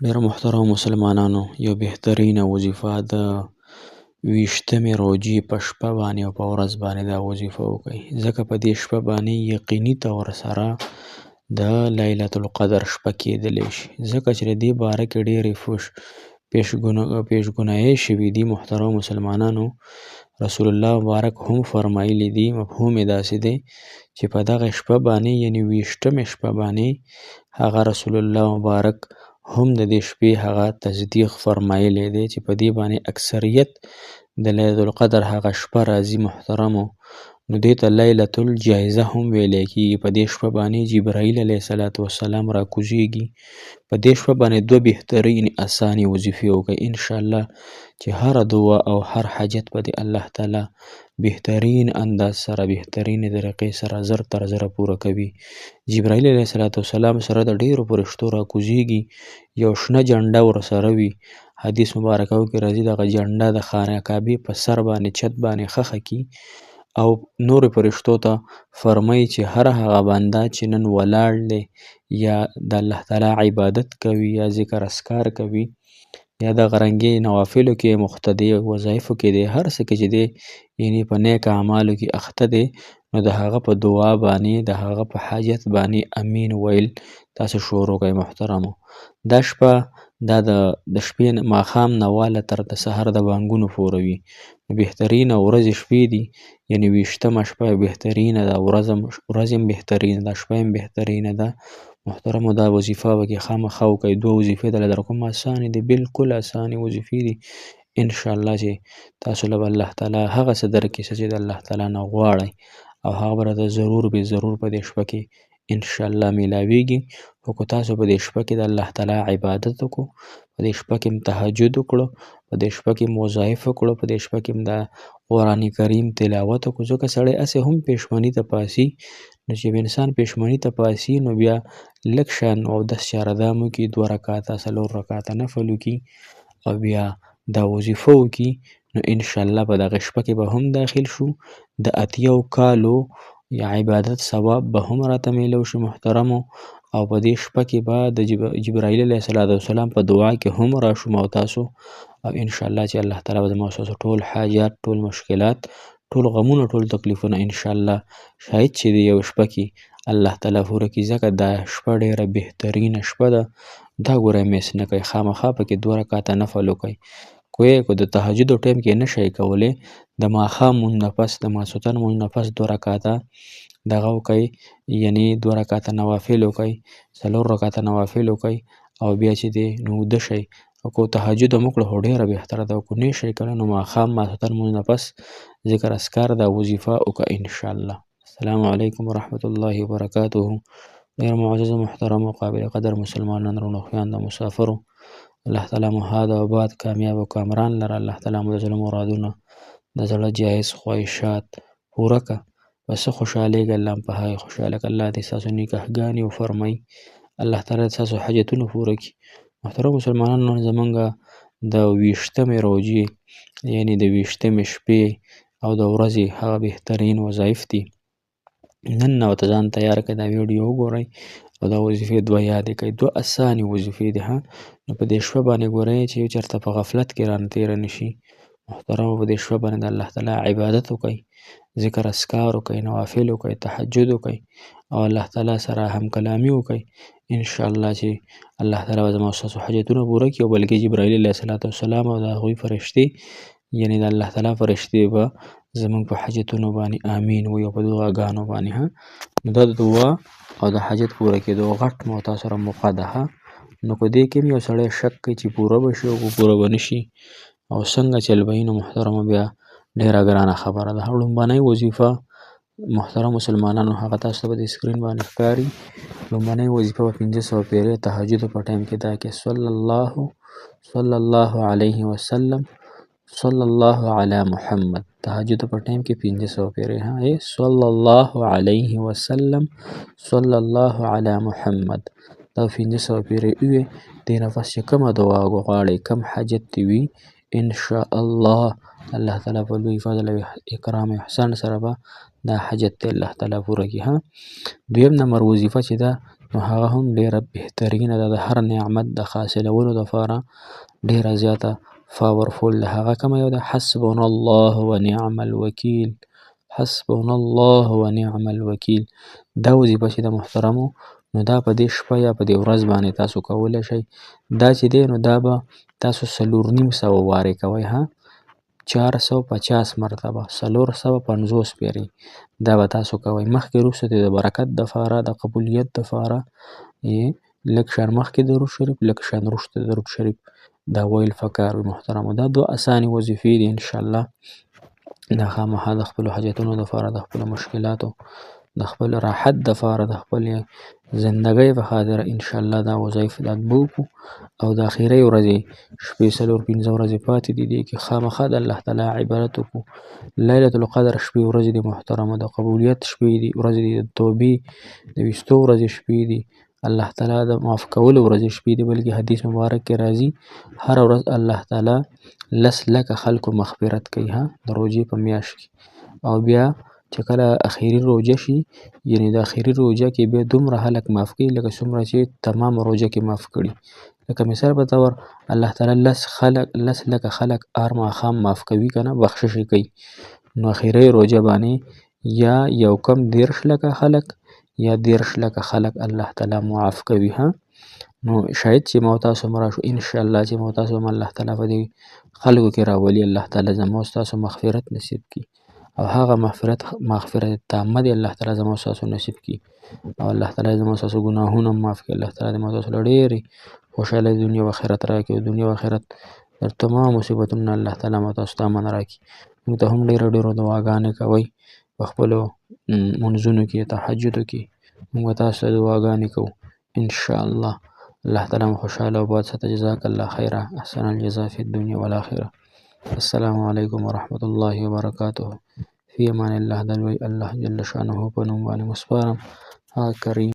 ډیرو محترمو مسلمانانو، یو بهترینه وظیفه د 20مې روژې په شپه باندې او په ورځ باندې دا وظیفه وکړئ، ځکه په دې شپه باندې یقیني طور سره د لیلة القدر شپه کیدلی شي، ځکه چې د دې باره کې ډیرې پیشګویۍ شوي دي. محترمو مسلمانانو، رسول الله مبارک هم فرمایلی دي، مفهوم یې داسې دی چې په دغه شپه باندې یعنی 20مې شپه باندې هغه رسول الله مبارک هم د دې شپې هغه تصدیق فرمایلی دی چې په دې باندې اکثریت د لیلة القدر هغه شپه راځي. محترمو، نو دې ته لیلة الجایزه هم ویلی کیږي. په دې شپه باندې جبرائیل علیه السلام راکوزیږي. په دې شپه باندې دوه بهترین اسانې وظیفې وکړئ، انشاءالله چې هر دعا او هر حاجت به د الله تعالی بهترین انداز سره بهترین طریقې سره زر تر زره پوره کوي. جبرائیل علیه السلام سره د ډیرو فرشتو راکوزیږي، یو شنه جنډه ورسره وي. حدیث مبارکو کې راځي دغه جنډه د خانه کعبې په سر باندې چت باندې ښخه کي او نورو فرشتو ته فرمایي چې هر هغه بنده چې نن ولاړ دی یا د الله تعالی عبادت کوي یا ذکر اذکار کوي یا د غرنګي نوافلو کې مقتدی وظایفو کې دی، هر څه کې چې دی یعنی په نیک اعمالو کې اخته دی، نو د هغه په دعا باندې د هغه په حاجت باندې امین ویل تاسو شروع کړئ. محترمو، دا شپه دا د شپې ماښام نه واله تر د سحر د بانګونو پورې وي. بهترینه ورځې شپې دي، یعنی 20مه شپه بهترینه ده، ورځ هم بهترینه ده، شپه هم بهترینه ده. محترمو، دا وظیفه وکړئ، خامخا وکړئ. دوه وظیفې دله در کوم اسانې دي، بالکل اسانې وظیفې دي. انشاءالله چې تاسو له الله تعالی هغه څه درکړي چې د الله تعالی نه غواړئ او هغه به راته ضرور به ضرور په دې شپه کې انشاءالله میلاویږي. خو که تاسو په دې شپه کې د الله تعالی عبادت وکړو، په دې شپه کې تهجد وکړو، په دې شپه کې وظایف وکړو، په دې شپه کې د قرآن کریم تلاوت وکړو، ځکه سړی هسې هم پېشمني ته پاسي، نو چې انسان پېشمني ته پاسي نو بیا لږ شان اودس چاردام وکړي، 2 رکعاته 4 رکعاته نفل وکړي او بیا دا وظیفه وکړي، نو انشاءالله په دغه شپه کې به هم داخل شو، د 80 کالو یا عبادت ثواب به هم راته میلو شي. محترمو، او په دې شپه کې به د جبرائیل علیه السلام په دعا کې هم راشو او تاسو، او انشاءالله چې الله تعالی به زما ستاسو ټول حاجات، ټول مشکلات، ټول غمونه، ټول تکلیفونه انشاءالله شاید چې د یو شپه کې الله تعالی پوره کړي، ځکه دا شپه ډیره بهترینه شپه ده. دا ګورئ میس نه کوئ، خامخا پکې 2 رکعاته نفل وکړئ. که د تهجد ټایم کې نه شئ کولی، د ماښام لمونځ نه پس، د ماسخوتن لمونځ نه پس 2 رکعاته دغه وکئ، یعنی 2 رکعاته نوافل وکئ، 4 رکعاته نوافل وکئ او بیا چې دی نو ویده شئ. او که تهجد هم وکړه خو ډیره بهتره ده، او که نه شئ کنه نو ماښام ماسخوتن لمونځ نه پس ذکر اذکار دا وظیفه وکړه انشاءالله. السلام علیکم ورحمة الله وبرکاته. ډیر معزز محترم او قابل قدر مسلمانان رونو خویندو مسافرو، الله تعالی مو هاد او آباد، کامیاب او کامران لره. الله تعالی مو د زړه مرادونه، د زړه جایز خواهشات پوره که. پس خوشحالیږه الله په هغې خوشحاله که. الله دې ستاسو نکاحګانې وفرمایي، الله تعالی دې ستاسو حاجتونه پوره کړي. محترم مسلمانانو، نن زمونږ د 20مې روژې یعنی د 20مې شپې او د ورځې هغه بهترین وظایف دي. نن نو ته ځان تیار کړئ، دا ویډیو وګورئ او دا وظیفې 2 یادې کړئ. 2 اسانې وظیفې دي ها. نو په دې شپه باندې ګورئ چې یو چېرته په غفلت کې رانه تېره نه شي. محترمو، په دې شپه باندې د الله تعالی عبادت وکړئ، ذکر اذکار وکړئ، نوافل وکړئ، تهجد وکړئ او الله تعالی سره هم کلامي وکړئ. انشاءالله چې الله تعالی به زما ستاسو حاجتونه پوره کړي، او بلکې جبرائیل علیه السلام او د هغوی فرشتې یعنی د الله تعالی فرشتې به زمونږ په حاجتونو باندې امین وي او په دعاګانو باندې ها. نو دا د دعا او د حاجت پوره کېدو غټ مو تاسو سره موقع ده ها. نو که دې کې هم یو سړی شک کوي چې پوره به شي او که پوره به نه شي او څنګه چل به وي، نو محترمو بیا ډیره ګرانه خبره ده. لومبنۍ وظیفه محترم مسلمانانو هغه تاسو ته په دې سکرین باندې ښکاري. لومبنۍ وظیفه په 500 پیرې تهجد په ټایم کې دا کې صلی الله علیه وسلم، صلی الله علی محمد. تهجد په ټایم کې 500 پیرې ها، صلی الله علیه وسلم، صلی الله علی محمد. دا 500 پیرې وي. دې نه پس چې کومه دعا وغواړئ، کوم حاجت دې وي، انشاءالله الله تعالی په لوی فضل او اکرام او احسان سره به دا حاجت ته الله تعالی پوره کړي ها. 2م نمبر وظیفه چې ده نو هغه هم ډېره بهترینه ده. د هر نعمت د حاصلولو دپاره ډېره زیاته پاورفول ده. هغه کومه یو ده؟ حسبنا الله ونعم الوکیل. حسبنا الله ونعم الوکیل. دا وظیفه چې د محترمو نو دا په دې شپه یا په دې ورځ باندې تاسو کولی شئ. دا چې دی نو دا به تاسو 4,500 وارې کوئ. 450 مرتبه 450 پیرې دا به تاسو کوئ. مخکې وروسته د برکت دپاره د قبولیت دپاره لږ شان مخکې درود شریف لږ شان وروسته درود شریف دا ویل پکار وي محترمو. دا 2 اسانې وظیفې دي انشاءالله. دا خامخا د خپلو حاجتونو دپاره د خپلو مشکلاتو د خپل راحت دپاره د خپل زندګۍ په خاطر انشاءالله دا وظایف دا به وکړو. او د اخرۍ ورځې شپې 4-5 ورځې پاتې دي دې کې خامخا د الله تعالی عبادت وکړو. لیلة القدر شپې ورځې د محترمو د قبولیت شپې دي ورځې دي د توبې د ویستو ورځې شپې دي الله تعالی د معاف کولو ورځې شپې دي. بلکې حدیث مبارک کې راځي هر ورځ الله تعالی 10 لکه خلکو مغفرت کوي د روژې په میاشت کې. او بیا چې کله اخري روژه شي یعنې د اخري روژه کې بیا دومره خلک معاف کوي لکه څومره چې تمام روژه کې معاف کړي. لکه مثال په طور الله تعالی 10 لکه خلک هر ماښام معاف کوي که نه بخشش یې کوي. نو اخري روژه باندې یا یو کم 10 لکه خلک یا 10 لکه خلک الله تعالی معاف کوي. نو شاید چې ما تاسو هم راشو انشاءالله چې ما تاسو هم الله تعالی په دې خلکو کې راولي. الله تعالی زما او ستاسو مغفرت نصیب کړي او هغه مغفرت تامه دی الله تعالی زما او ستاسو نصیب کړي. او الله تعالی زما او ستاسو ګناهونه معاف کړي. الله تعالی زما او تاسو له ډېرې خوشحالۍ دنیا او آخرت راکړي. او دنیا او آخرت د تمام مصیبتونو الله تعالی ما تاسو ته امن راکړي. موږ ته هم ډېرو دعاګانې کوئ په خپلو منځونو کې تهجدو کې موږ تاسو ته دعاګانې کوو انشاءالله. الله تعالی مو خوشحاله او باد ساته. جزاک الله خیره. احسن الجزاء فی الدنیا والآخرة. السلام علیکم ورحمة الله وبرکاته. فی امان الله. دلوی الله جل شانه په نوم باندې مسپارم. کریم